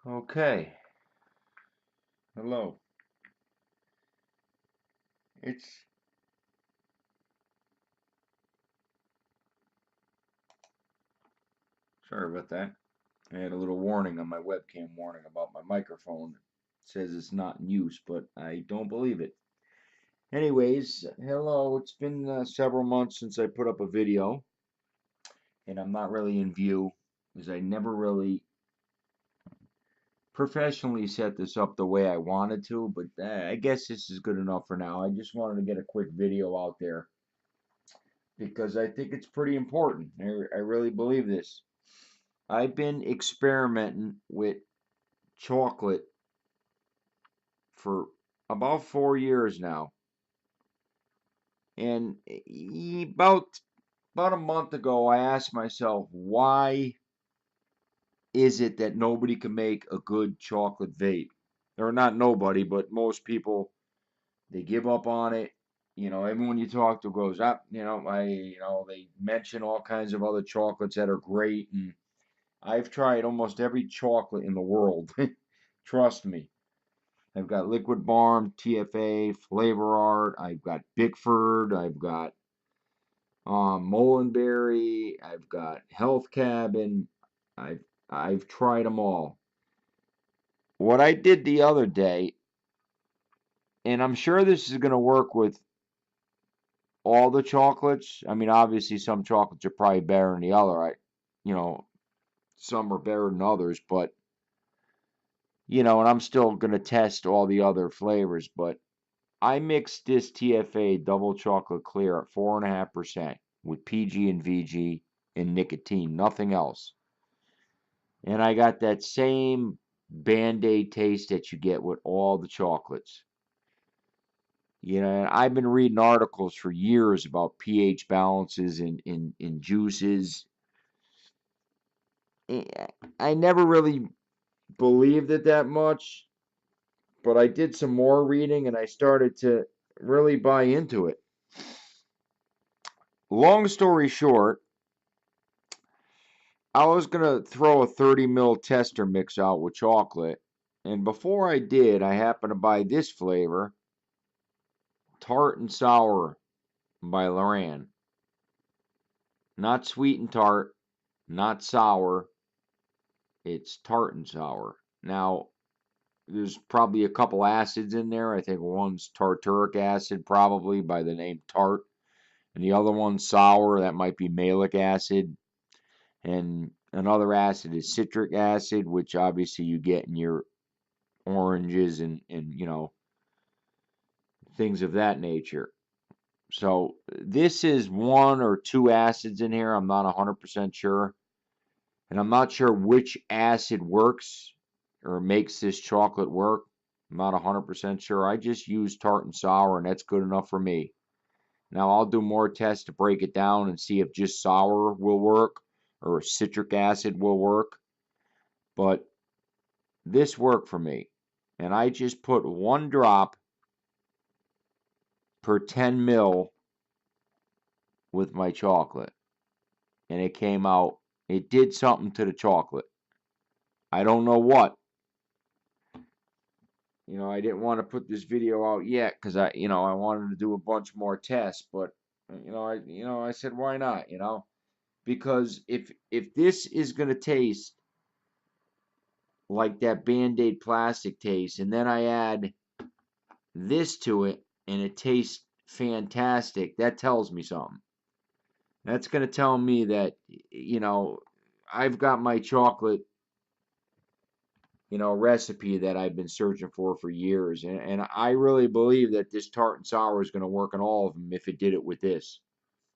Okay. Hello. It's Sorry about that. I had a little warning on my webcam warning about my microphone. It says it's not in use, but I don't believe it. Anyways, hello. It's been several months since I put up a video, and I'm not really in view because I never really professionally set this up the way I wanted to, but I guess this is good enough for now. I just wanted to get a quick video out there because I think it's pretty important. I really believe this. I've been experimenting with chocolate for about 4 years now. And about a month ago, I asked myself, why is it that nobody can make a good chocolate vape? Or not nobody, but most people, they give up on it. Everyone you talk to goes up, they mention all kinds of other chocolates that are great. And I've tried almost every chocolate in the world. Trust me. I've got Liquid Barm, TFA, Flavor Art. I've got Bickford. I've got Molenberry. I've got Health Cabin. I've I've tried them all. What I did the other day, and I'm sure this is going to work with all the chocolates. I mean, obviously some chocolates are probably better than the other. You know, some are better than others, but and I'm still going to test all the other flavors, but I mixed this TFA double chocolate clear at 4.5% with PG and VG and nicotine, nothing else. And I got that same Band-Aid taste that you get with all the chocolates. And I've been reading articles for years about pH balances in juices. I never really believed it that much, but I did some more reading and I started to really buy into it. Long story short, I was gonna throw a 30 ml tester mix out with chocolate, and before I did, I happened to buy this flavor, tart and sour by Loran. Not sweet and tart, not sour. It's tart and sour. Now, there's probably a couple acids in there. I think one's tartaric acid, probably by the name tart, and the other one's sour. That might be malic acid. And another acid is citric acid, which obviously you get in your oranges and things of that nature. So this is one or two acids in here. I'm not 100% sure. And I'm not sure which acid works or makes this chocolate work. I'm not 100% sure. I just use tart and sour, and that's good enough for me. Now I'll do more tests to break it down and see if just sour will work or citric acid will work. But this worked for me. And I just put 1 drop per 10 mil with my chocolate. And it came out, it did something to the chocolate. I don't know what. I didn't want to put this video out yet because I wanted to do a bunch more tests, but I said why not, because if this is gonna taste like that Band-Aid plastic taste, and then I add this to it and it tastes fantastic, that tells me something. That's gonna tell me that I've got my chocolate recipe that I've been searching for years. And I really believe that this tart and sour is going to work on all of them if it did it with this.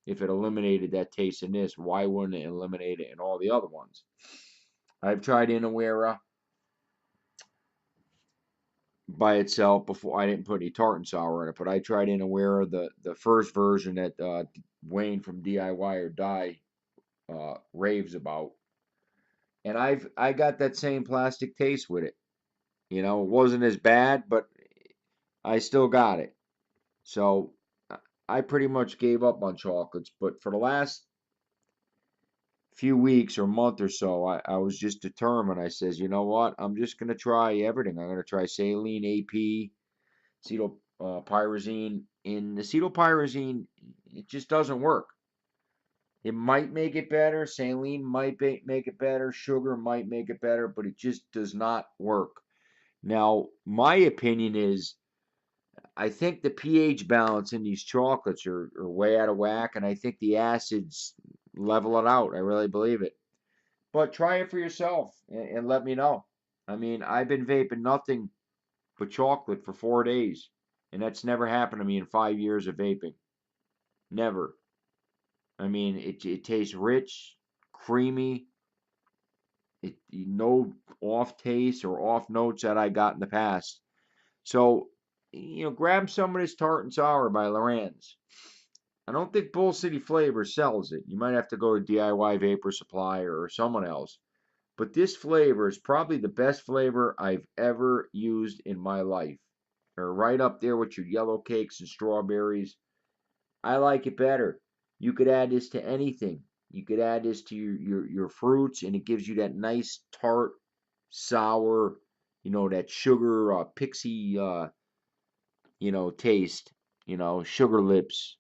If it eliminated that taste in this, why wouldn't it eliminate it in all the other ones? I've tried Inawera by itself before. I didn't put any tart and sour in it, but I tried Inawera, the first version that Wayne from DIY or Die raves about. And I got that same plastic taste with it. It wasn't as bad, but I still got it. So I pretty much gave up on chocolates, but for the last few weeks or month or so, I was just determined. I says, you know what? I'm just gonna try everything. I'm gonna try saline, AP, acetylpyrazine. In acetylpyrazine, it just doesn't work. It might make it better. Saline might make it better. Sugar might make it better, but it just does not work. Now, my opinion is I think the pH balance in these chocolates are way out of whack, and I think the acids level it out. I really believe it. But try it for yourself and let me know. I mean, I've been vaping nothing but chocolate for 4 days, and that's never happened to me in 5 years of vaping. Never. I mean, it tastes rich, creamy. No off taste or off notes that I got in the past. So, grab some of this tart and sour by Lorans. I don't think Bull City Flavor sells it. You might have to go to DIY Vapor Supply or someone else. But this flavor is probably the best flavor I've ever used in my life. They're right up there with your yellow cakes and strawberries. I like it better. You could add this to anything. You could add this to your fruits, and it gives you that nice tart, sour, that sugar pixie, taste. Sugar lips,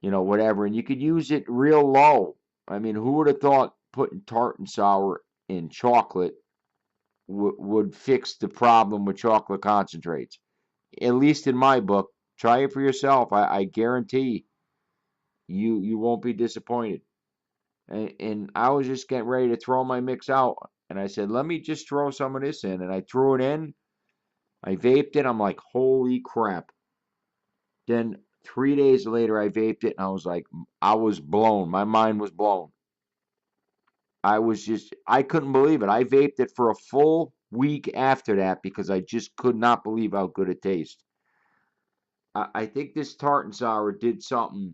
whatever. And you could use it real low. I mean, who would have thought putting tart and sour in chocolate would fix the problem with chocolate concentrates? At least in my book. Try it for yourself. I guarantee you won't be disappointed. And I was just getting ready to throw my mix out, and I said, let me just throw some of this in, and I threw it in. I vaped it. I'm like, holy crap. Then 3 days later, I vaped it, and I was like, I was blown. My mind was blown. I couldn't believe it. I vaped it for a full week after that because I just could not believe how good it tastes. I think this tart and sour did something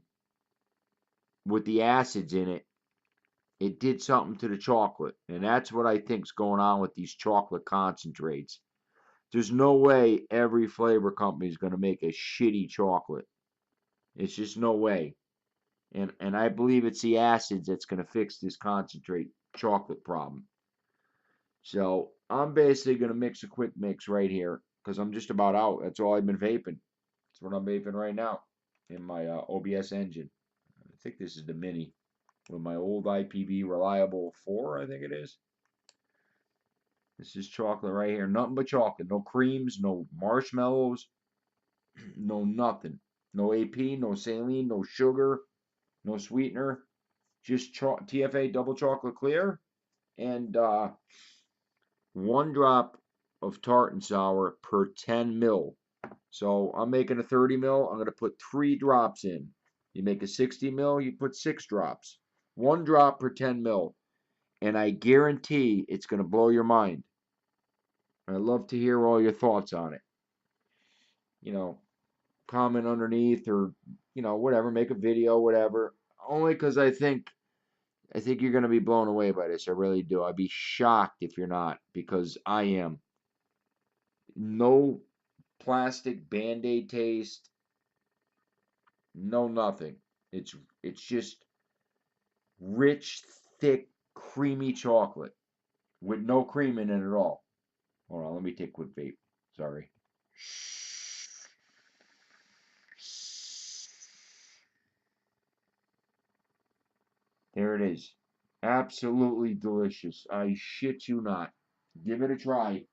with the acids in it. It did something to the chocolate, and that's what I think's going on with these chocolate concentrates. There's no way every flavor company is going to make a shitty chocolate. It's just no way. And I believe it's the acids that's going to fix this concentrate chocolate problem. So I'm basically going to mix a quick mix right here because I'm just about out. That's all I've been vaping. That's what I'm vaping right now in my OBS engine. I think this is the mini with my old IPV reliable 4, I think it is. This is chocolate right here. Nothing but chocolate. No creams, no marshmallows, no nothing. No AP, no saline, no sugar, no sweetener. Just TFA double chocolate clear and 1 drop of tart and sour per 10 mil. So I'm making a 30 mil. I'm going to put 3 drops in. You make a 60 mil, you put 6 drops. 1 drop per 10 mil. And I guarantee it's going to blow your mind. I'd love to hear all your thoughts on it. Comment underneath or, whatever, make a video, whatever. Only because I think you're going to be blown away by this. I really do. I'd be shocked if you're not because I am. No plastic Band-Aid taste. No nothing. It's just rich, thick, creamy chocolate with no cream in it at all. Hold on, let me take a quick vape. Sorry. There it is. Absolutely delicious. I shit you not. Give it a try.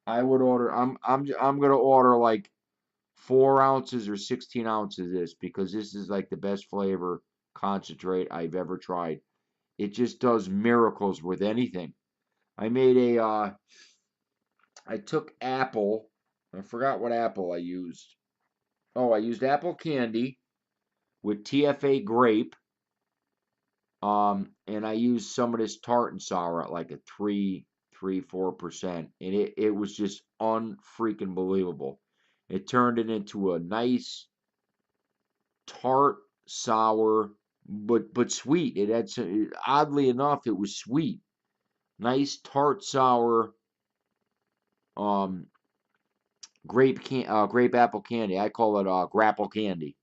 I would order. I'm gonna order like 4 ounces or 16 ounces of this because this is like the best flavor concentrate I've ever tried. It just does miracles with anything. I made I took apple. I forgot what apple I used. Oh, I used apple candy with TFA grape. And I used some of this tart and sour at like a 4%. And it was just unfreaking believable. It turned it into a nice tart, sour, but sweet. It had some, oddly enough, it was sweet. Nice tart, sour, um, grape apple candy. I call it grapple candy.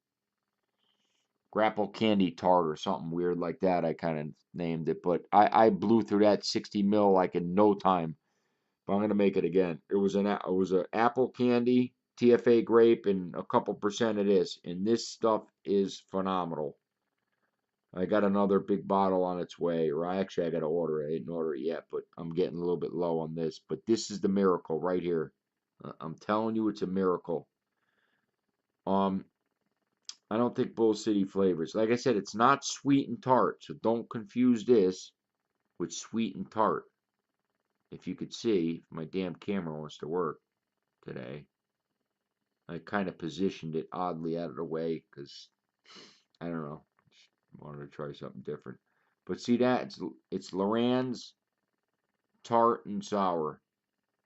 grapple candy tart or something weird like that. I kind of named it, but I blew through that 60 mil like in no time. But I'm gonna make it again. It was a apple candy, TFA grape, and a couple percent of this, and this stuff is phenomenal. I got another big bottle on its way, or I got to order it. I didn't order it yet, but I'm getting a little bit low on this. But this is the miracle right here. I'm telling you, it's a miracle. Um, I don't think Bull City flavors. Like I said, it's not sweet and tart, so don't confuse this with sweet and tart. If you could see, if my damn camera wants to work today. I kind of positioned it oddly out of the way because I don't know, just wanted to try something different. But see that it's lorans, tart, and sour,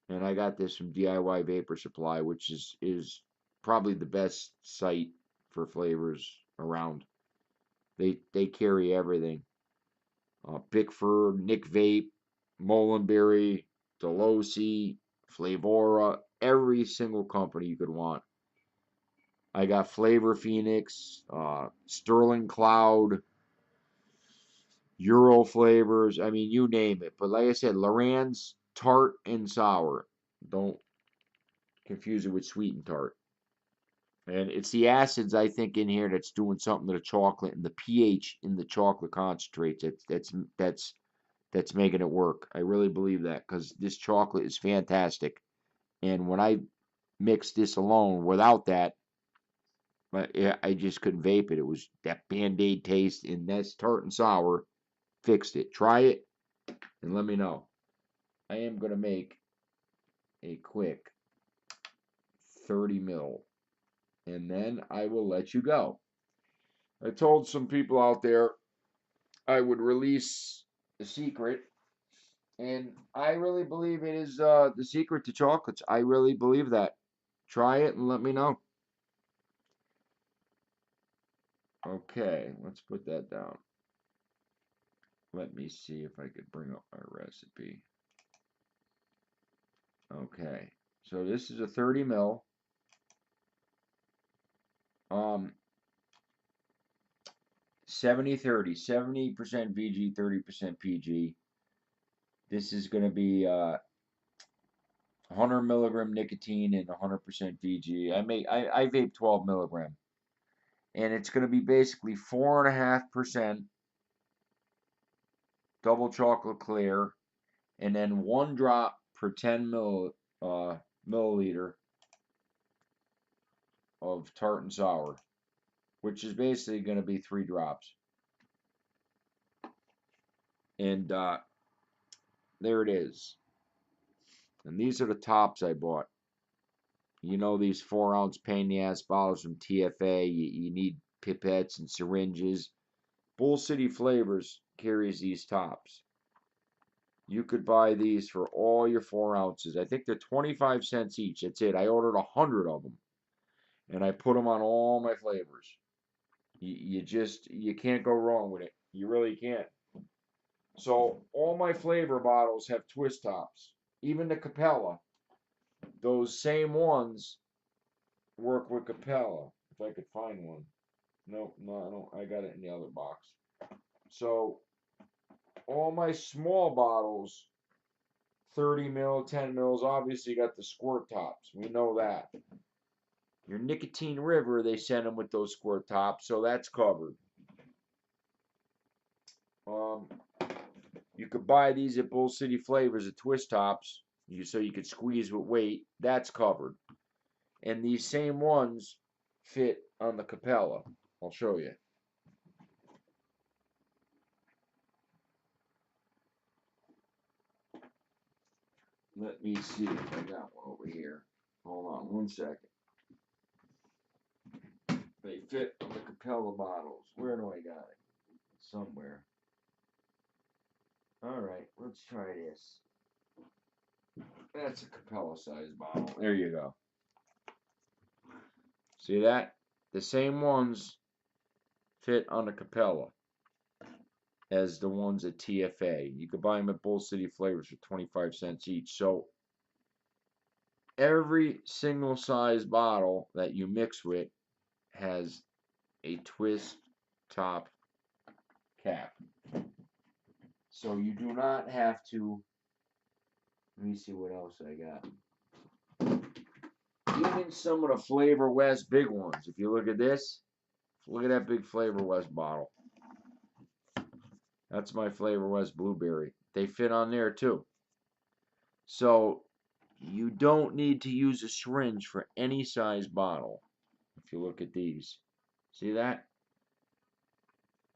and I got this from DIY Vapor Supply, which is probably the best site for flavors around. They carry everything. Bickford, Nick Vape, Molenberry, Delosi, Flavora, every single company you could want. I got Flavor Phoenix, Sterling Cloud, Euro flavors. I mean, you name it. But like I said, Loran's tart and sour. Don't confuse it with sweet and tart. And it's the acids I think in here that's doing something to the chocolate and the pH in the chocolate concentrates. That's making it work. I really believe that because this chocolate is fantastic. And when I mixed this alone without that, I just couldn't vape it. It was that Band-Aid taste, and that's tart and sour fixed it. Try it and let me know. I am going to make a quick 30 mil, and then I will let you go. I told some people out there I would release the secret, and I really believe it is the secret to chocolates. I really believe that. Try it and let me know. Okay, let's put that down. Let me see if I could bring up my recipe. Okay, so this is a 30 mil. 70-30, 70% VG, 30% PG. This is going to be 100 milligram nicotine and 100% VG. I vape 12 milligram, and it's going to be basically 4.5% double chocolate clear, and then 1 drop per 10 milliliter of tart and sour, which is basically going to be 3 drops. And there it is. And these are the tops I bought. You know these 4-ounce pain in the ass bottles from TFA. You need pipettes and syringes. Bull City Flavors carries these tops. You could buy these for all your 4 ounces. I think they're 25 cents each. That's it. I ordered 100 of them, and I put them on all my flavors. You can't go wrong with it. You really can't. So all my flavor bottles have twist tops. Even the Capella, those same ones work with Capella. If I could find one. Nope, no, I don't. I got it in the other box. So all my small bottles, 30 mil, 10 mils, obviously got the squirt tops. We know that. Your nicotine river, they send them with those squirt tops, so that's covered. Um, you could buy these at Bull City Flavors at twist tops, so you could squeeze with weight. That's covered. And these same ones fit on the Capella. I'll show you. Let me see if I got one over here. Hold on 1 second. They fit on the Capella bottles. Where do I got it? Somewhere. Alright, let's try this. That's a Capella size bottle. There you go. See that? The same ones fit on the Capella as the ones at TFA. You could buy them at Bull City Flavors for 25 cents each. So every single size bottle that you mix with has a twist top cap. So you do not have to. Let me see what else I got. Even some of the Flavor West big ones. If you look at this, look at that big Flavor West bottle. That's my Flavor West blueberry. They fit on there too. So you don't need to use a syringe for any size bottle. If you look at these, see that?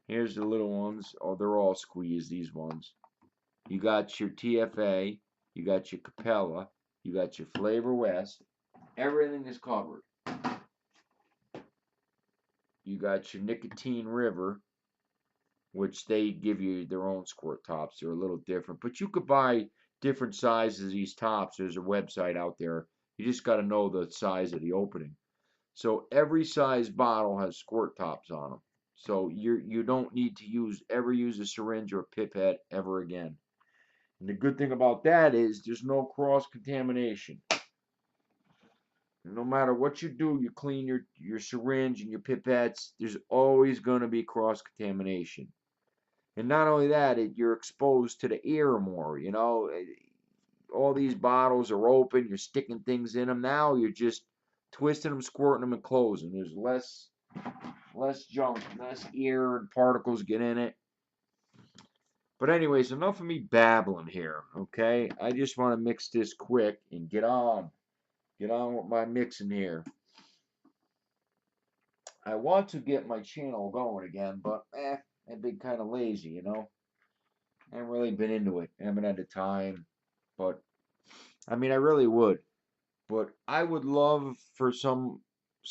Here's the little ones. Oh, they're all squeezed, these ones. You got your TFA, you got your Capella, you got your Flavor West. Everything is covered. You got your Nicotine River, which they give you their own squirt tops. They're a little different, but you could buy different sizes of these tops. There's a website out there. You just got to know the size of the opening. So every size bottle has squirt tops on them. So you don't need to ever use a syringe or a pipette ever again. And the good thing about that is there's no cross contamination. No matter what you do, you clean your syringe and your pipettes, there's always going to be cross contamination. And not only that, you're exposed to the air more. You know, all these bottles are open. You're sticking things in them. Now you're just twisting them, squirting them, and closing. There's less junk, less air and particles get in it. But anyways, enough of me babbling here. Okay, I just want to mix this quick and get on with my mixing here. I want to get my channel going again, but I've been kind of lazy, you know. I haven't really been into it. I haven't had the time. But I mean, I really would. But I would love for some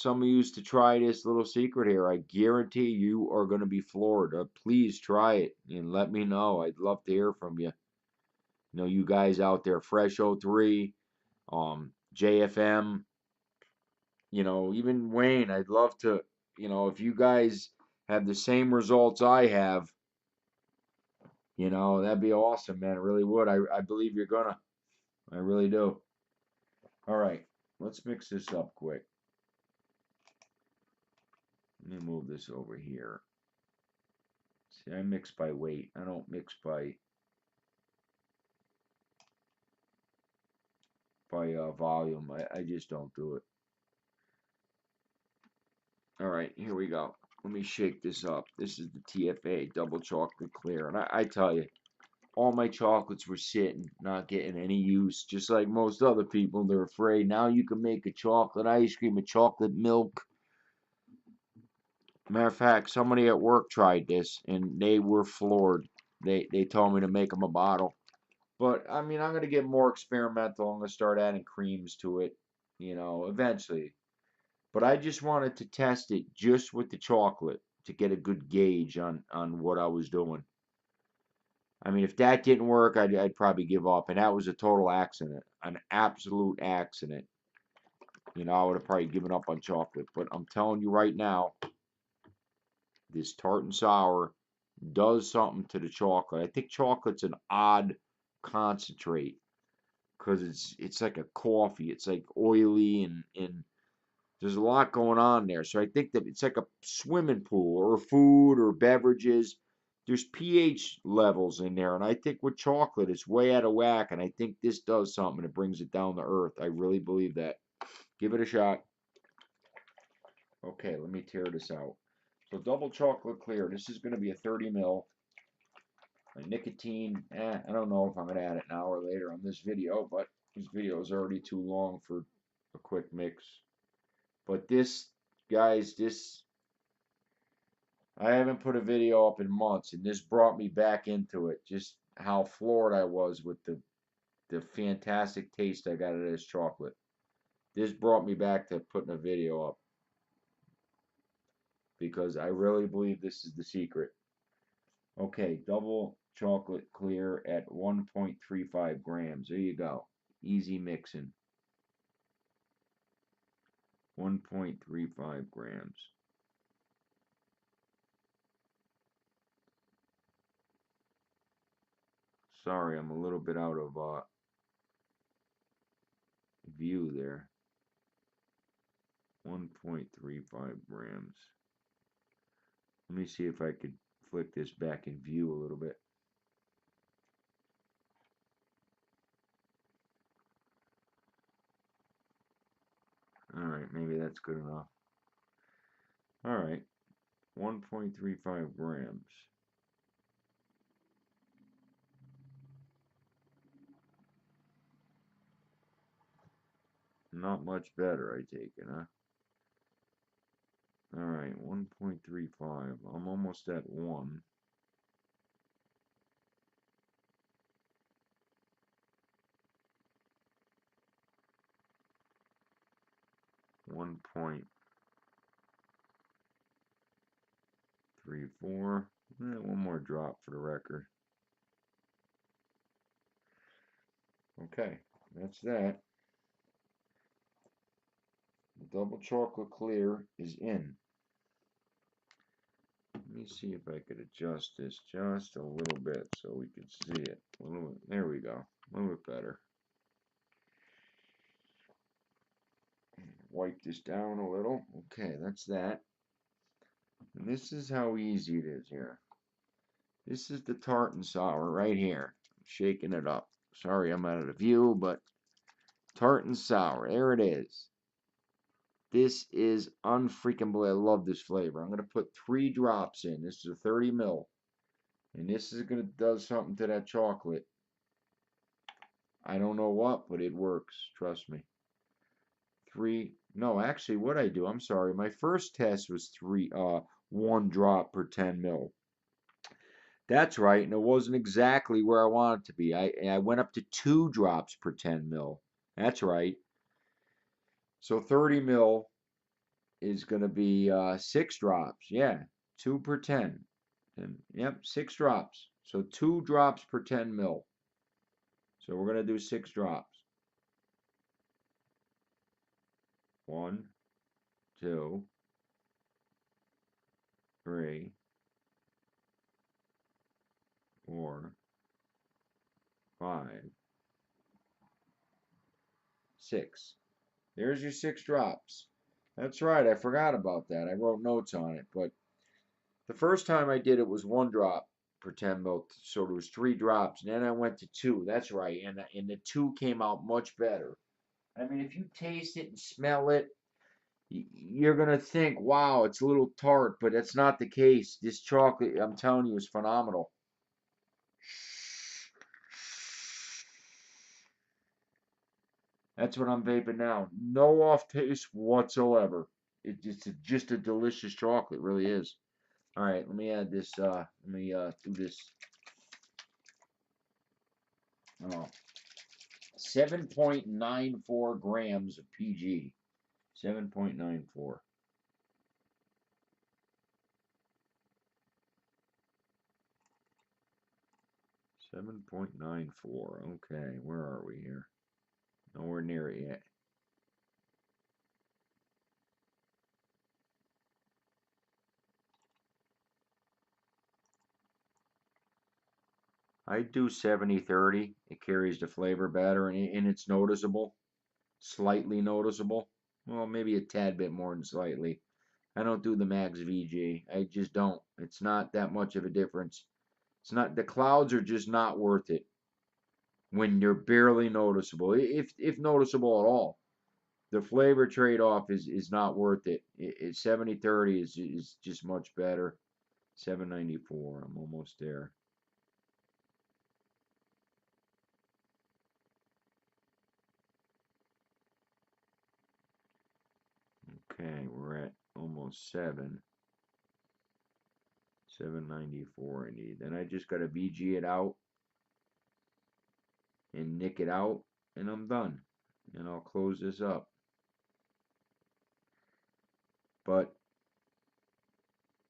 of you to try this little secret here. I guarantee you are going to be floored. Please try it and let me know. I'd love to hear from you. You know, you guys out there, Fresh 03, JFM, you know, even Wayne. I'd love to, you know, if you guys have the same results I have, you know, that'd be awesome, man. It really would. I believe you're gonna. I really do. All right, let's mix this up quick. Let me move this over here. See, I mix by weight. I don't mix by volume. I just don't do it. All right, here we go. Let me shake this up. This is the TFA double chocolate clear, and I tell you, all my chocolates were sitting, not getting any use. Just like most other people, they're afraid. Now you can make a chocolate ice cream, a chocolate milk. Matter of fact, somebody at work tried this, and they were floored. They told me to make them a bottle. But, I mean, I'm going to get more experimental. I'm going to start adding creams to it, you know, eventually. But I just wanted to test it just with the chocolate to get a good gauge on what I was doing. I mean, if that didn't work, I'd probably give up. And that was a total accident, an absolute accident. You know, I would have probably given up on chocolate. But I'm telling you right now, this tart and sour does something to the chocolate. I think chocolate's an odd concentrate because it's like a coffee. It's like oily and there's a lot going on there. So I think that it's like a swimming pool or food or beverages. There's pH levels in there, and I think with chocolate it's way out of whack. And I think this does something. It brings it down to earth. I really believe that. Give it a shot. Okay, let me tear this out. So double chocolate clear. This is going to be a 30 ml. My nicotine, I don't know if I'm going to add it now or later on this video, but this video is already too long for a quick mix. But this, guys, I haven't put a video up in months, and this brought me back into it. Just how floored I was with the fantastic taste I got of this chocolate. This brought me back to putting a video up because I really believe this is the secret. Okay, double chocolate clear at 1.35 grams. There you go. Easy mixing. 1.35 grams. Sorry, I'm a little bit out of view there. 1.35 grams. Let me see if I could flick this back in view a little bit. Alright, maybe that's good enough. Alright, 1.35 grams. Not much better, I take it, huh? Alright, 1.35. I'm almost at 1. One point 3.4. One more drop for the record. Okay, that's that. The double chocolate clear is in. Let me see if I could adjust this just a little bit so we can see it. A little bit. There we go. A little bit better. Wipe this down a little. Okay, that's that. And this is how easy it is here. This is the tart and sour right here. I'm shaking it up. Sorry I'm out of the view, but tart and sour. There it is. This is unfreaking blue. I love this flavor. I'm going to put 3 drops in. This is a 30 ml. And this is going to do something to that chocolate. I don't know what, but it works. Trust me. 3. No, actually, what I do, I'm sorry. My first test was 1 drop per 10 ml. That's right, and it wasn't exactly where I wanted it to be. I went up to 2 drops per 10 ml. That's right. So 30 ml is going to be 6 drops. Yeah, 2 per 10. And yep, 6 drops. So 2 drops per 10 ml. So we're going to do 6 drops. 1, 2, 3, 4, 5, 6. There's your 6 drops. That's right, I forgot about that. I wrote notes on it, but the first time I did it was 1 drop per 10 ml, so it was 3 drops, and then I went to 2. That's right, and the 2 came out much better. I mean, if you taste it and smell it, you're gonna think, wow, it's a little tart, but that's not the case. This chocolate, I'm telling you, is phenomenal. That's what I'm vaping now. No off taste whatsoever. It's just a delicious chocolate, it really is. All right, let me add this. Let me do this. Oh, 7.94 grams of PG. 7.94. 7.94. Okay, where are we here? Nowhere near it yet. I do 70-30. It carries the flavor better and it's noticeable. Slightly noticeable. Well, maybe a tad bit more than slightly. I don't do the max VG. I just don't. It's not that much of a difference. It's not, the clouds are just not worth it when you're barely noticeable, if noticeable at all. The flavor trade-off is not worth it. 70-30 is just much better. 794. I'm almost there. Okay, we're at almost 7. 794 I need. Then I just got to VG it out and nick it out, and I'm done. And I'll close this up. But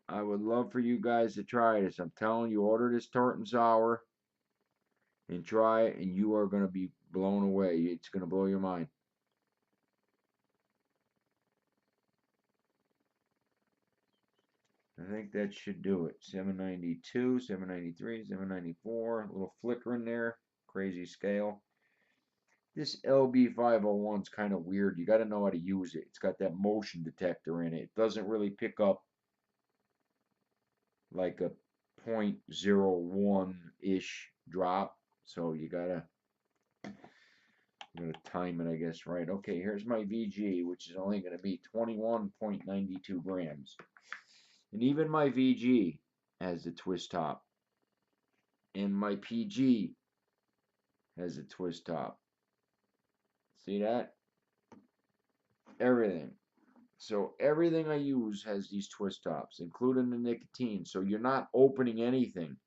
I would love for you guys to try this. I'm telling you, order this tart and sour and try it, and you are going to be blown away. It's going to blow your mind. I think that should do it. 792, 793, 794. A little flicker in there. Crazy scale. This LB501 is kind of weird. You got to know how to use it. It's got that motion detector in it. It doesn't really pick up like a 0.01-ish drop. So you gotta I'm gonna time it, I guess, right. Okay, here's my VG, which is only gonna be 21.92 grams. And even my VG has the twist top. And my PG has a twist top. See that? Everything. So everything I use has these twist tops, including the nicotine. So you're not opening anything.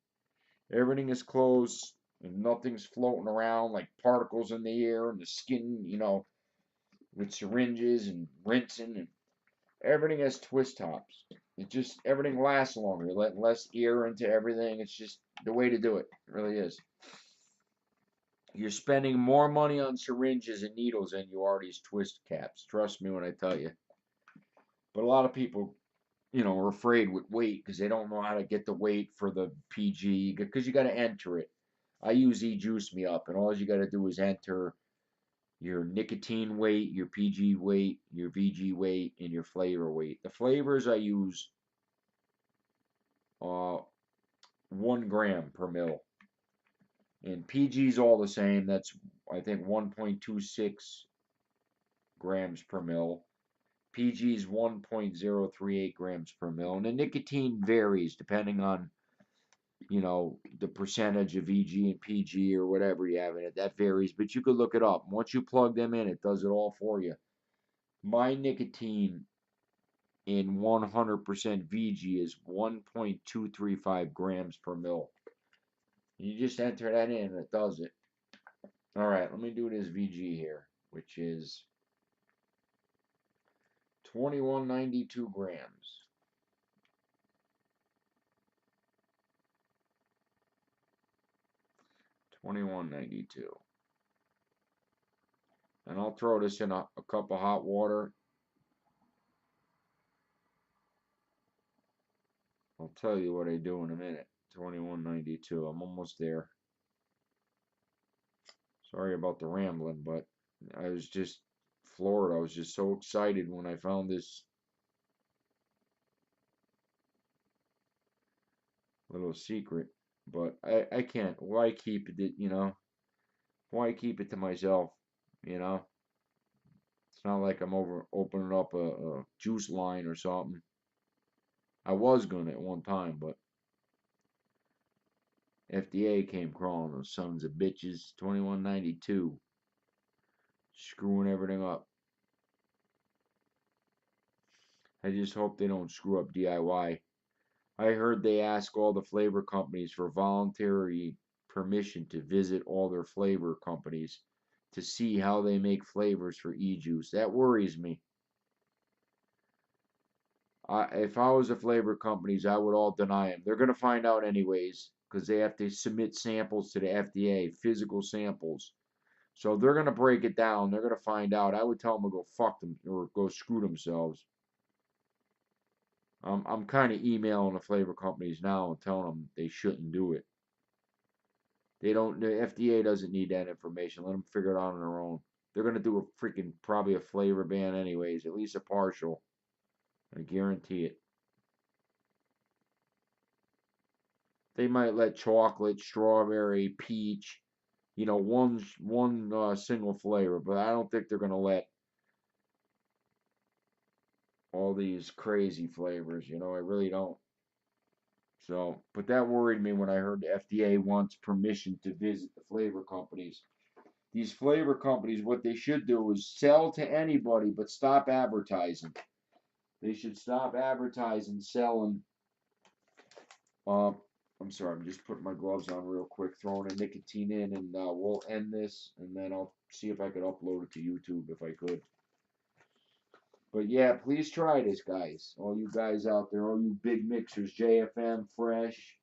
Everything is closed and nothing's floating around like particles in the air and the skin, with syringes and rinsing, and everything has twist tops. It just everything lasts longer. You're letting less air into everything. It's just the way to do it. It really is. You're spending more money on syringes and needles than you are these twist caps. Trust me when I tell you. But a lot of people, are afraid with weight because they don't know how to get the weight for the PG because you got to enter it. I use eJuice Me Up, and all you got to do is enter your nicotine weight, your PG weight, your VG weight, and your flavor weight. The flavors I use 1 gram per mil. And PG's all the same. That's, I think, 1.26 grams per mil. PG's 1.038 grams per mil. And the nicotine varies depending on, the percentage of VG and PG or whatever you have in it. That varies, but you could look it up. Once you plug them in, it does it all for you. My nicotine in 100% VG is 1.235 grams per mil. You just enter that in and it does it. All right, let me do this VG here, which is 2192 grams. 2192. And I'll throw this in a cup of hot water. I'll tell you what I do in a minute. 2192. I'm almost there. Sorry about the rambling, but I was just floored. I was just so excited when I found this little secret. But I can't. Why keep it, Why keep it to myself, you know? It's not like I'm opening up a juice line or something. I was gonna at one time, but FDA came crawling, those sons of bitches. 2192. Screwing everything up. I just hope they don't screw up DIY. I heard they ask all the flavor companies for voluntary permission to visit all their flavor companies to see how they make flavors for e-juice. That worries me. If I was the flavor companies, I would all deny them. They're going to find out anyways because they have to submit samples to the FDA, physical samples. So they're going to break it down. They're going to find out. I would tell them to go fuck them or go screw themselves. I'm kind of emailing the flavor companies now and telling them they shouldn't do it. They don't. The FDA doesn't need that information. Let them figure it out on their own. They're going to do a freaking probably a flavor ban anyways, at least a partial. I guarantee it. They might let chocolate, strawberry, peach, one single flavor, but I don't think they're gonna let all these crazy flavors. I really don't. So, but that worried me when I heard the FDA wants permission to visit the flavor companies. These flavor companies, what they should do is sell to anybody, but stop advertising. They should stop advertising, selling. Uh, I'm sorry, I'm just putting my gloves on real quick, throwing a nicotine in, and we'll end this, and then I'll see if I could upload it to YouTube if I could. But yeah, please try this, guys. All you guys out there, all you big mixers, JFM, Fresh,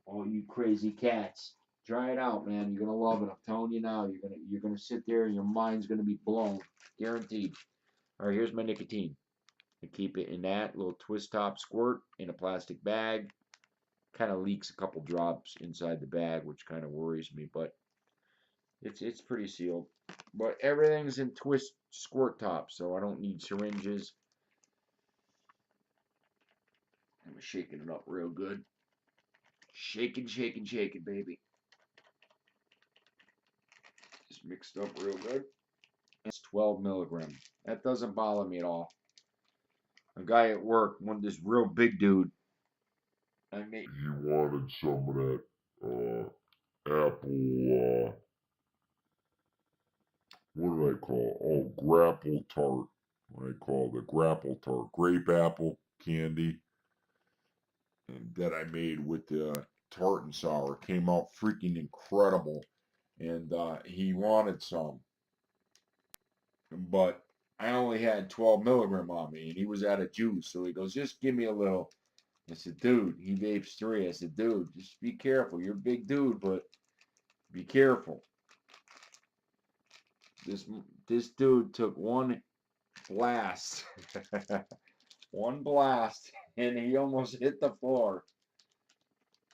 all you crazy cats, try it out, man. You're gonna love it. I'm telling you now. You're gonna sit there, and your mind's gonna be blown, guaranteed. All right, here's my nicotine. I keep it in that little twist top squirt in a plastic bag. Kind of leaks a couple drops inside the bag, which kind of worries me, but it's pretty sealed. But everything's in twist squirt top, so I don't need syringes. I'm shaking it up real good. Shaking, shaking, shaking, baby. Just mixed up real good. It's 12 milligrams. That doesn't bother me at all. A guy at work, this real big dude, he wanted some of that apple, what do I call it? Oh, grapple tart. I call the grapple tart. Grape apple candy. And that I made with the tart and sour. Came out freaking incredible. And he wanted some. But I only had 12 milligram on me, and he was out of juice. So he goes, just give me a little. I said, dude, he vapes 3. I said, dude, just be careful. You're a big dude, but be careful. This dude took one blast, one blast, and he almost hit the floor.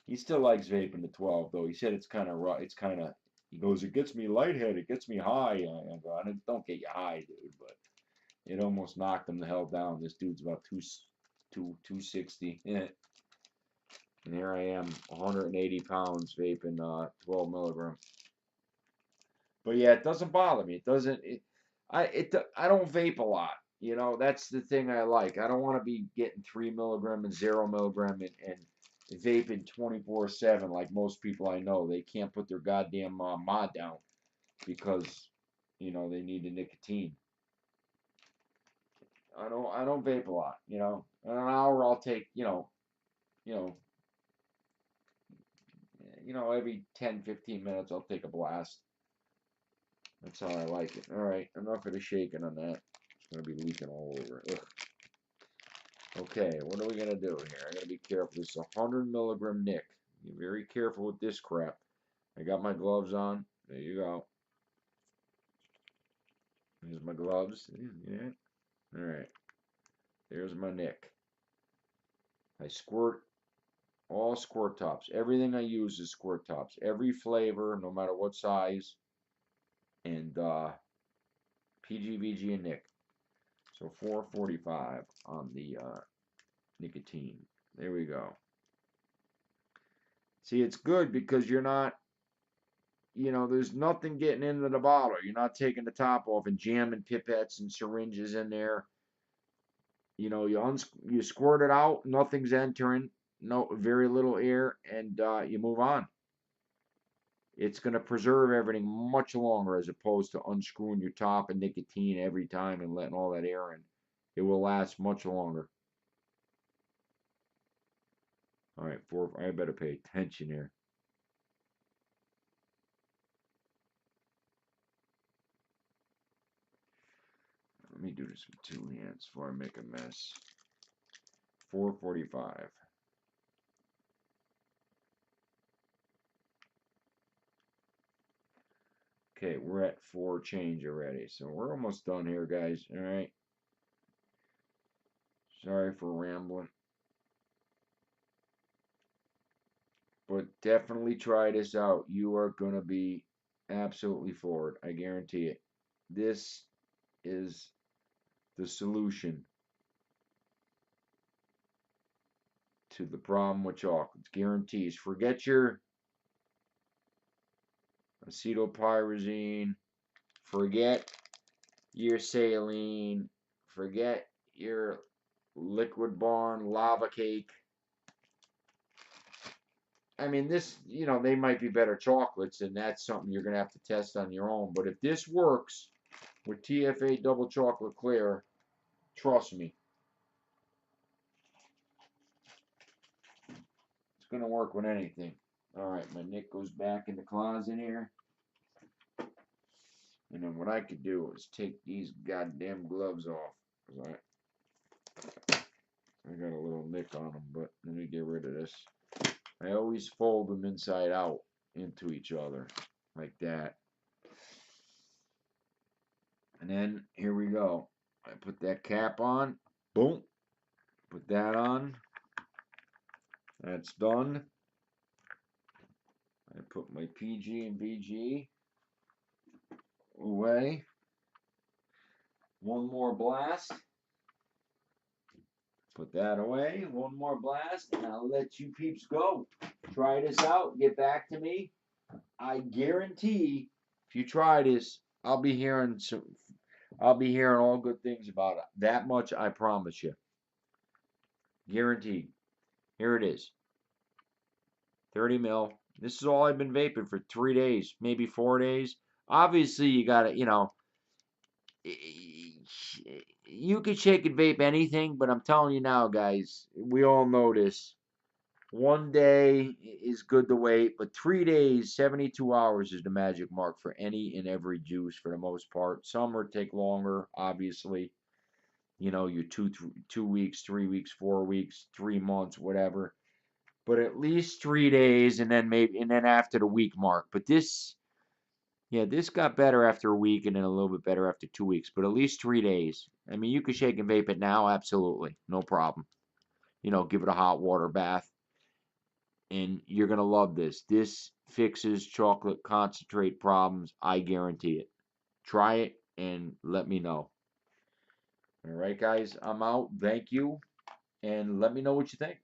He still likes vaping the 12, though. He said it's kind of rough. It's kind of. He goes, it gets me lightheaded. It gets me high. And it don't get you high, dude, but it almost knocked him the hell down. This dude's about 260. Yeah. And here I am, 180 pounds vaping 12 milligrams. But yeah, it doesn't bother me. It doesn't. I don't vape a lot. You know, that's the thing I like. I don't want to be getting 3 milligram and 0 milligram and vaping 24/7 like most people I know. They can't put their goddamn mod down because they need the nicotine. I don't vape a lot. In an hour I'll take you know every 10, 15 minutes I'll take a blast. That's how I like it. All right, enough of the shaking on that. It's gonna be leaking all over. Ugh. Okay, what are we gonna do here? I gotta be careful. This is 100 milligram Nick. Be very careful with this crap. I got my gloves on. There you go. Here's my gloves. Yeah. All right. There's my Nick. I squirt all squirt tops. Everything I use is squirt tops. Every flavor, no matter what size. And PG, and Nick. So 445 on the nicotine. There we go. See, it's good because you're not, there's nothing getting into the bottle. You're not taking the top off and jamming pipettes and syringes in there. You squirt it out, nothing's entering, no very little air, and you move on. It's going to preserve everything much longer as opposed to unscrewing your top and nicotine every time and letting all that air in. It will last much longer. All right, I better pay attention here. Let me do this with 2 hands before I make a mess. 445. Okay, we're at 4 change already, so we're almost done here, guys. All right. Sorry for rambling. But definitely try this out. You are going to be absolutely floored. I guarantee it. This is the solution to the problem with chocolates. Guarantees. Forget your acetylpyrazine. Forget your saline. Forget your liquid barn lava cake. I mean, this, they might be better chocolates, and that's something you're going to have to test on your own. But if this works with TFA double chocolate clear, trust me, it's going to work with anything. All right, my Nick goes back in the closet here. And then what I could do is take these goddamn gloves off. I got a little nick on them, but let me get rid of this. I always fold them inside out into each other, like that. And then, here we go. I put that cap on. Boom. Put that on. That's done. I put my PG and VG away. One more blast. Put that away. One more blast, and I'll let you peeps go. Try this out. Get back to me. I guarantee, if you try this, I'll be hearing some. I'll be hearing all good things about it. That much I promise you. Guaranteed. Here it is. 30 mil. This is all I've been vaping for 3 days, maybe 4 days. Obviously, you gotta, you can shake and vape anything, but I'm telling you now, guys, we all know this. One day is good to wait, but 3 days, 72 hours is the magic mark for any and every juice for the most part. Some are take longer, obviously. Your 2 weeks, 3 weeks, 4 weeks, 3 months, whatever. But at least 3 days, and then after the week mark. But this got better after a week, and then a little bit better after 2 weeks. But at least 3 days. I mean, you can shake and vape it now, absolutely, no problem. Give it a hot water bath, and you're gonna love this. This fixes chocolate concentrate problems. I guarantee it. Try it and let me know. All right, guys, I'm out. Thank you, and let me know what you think.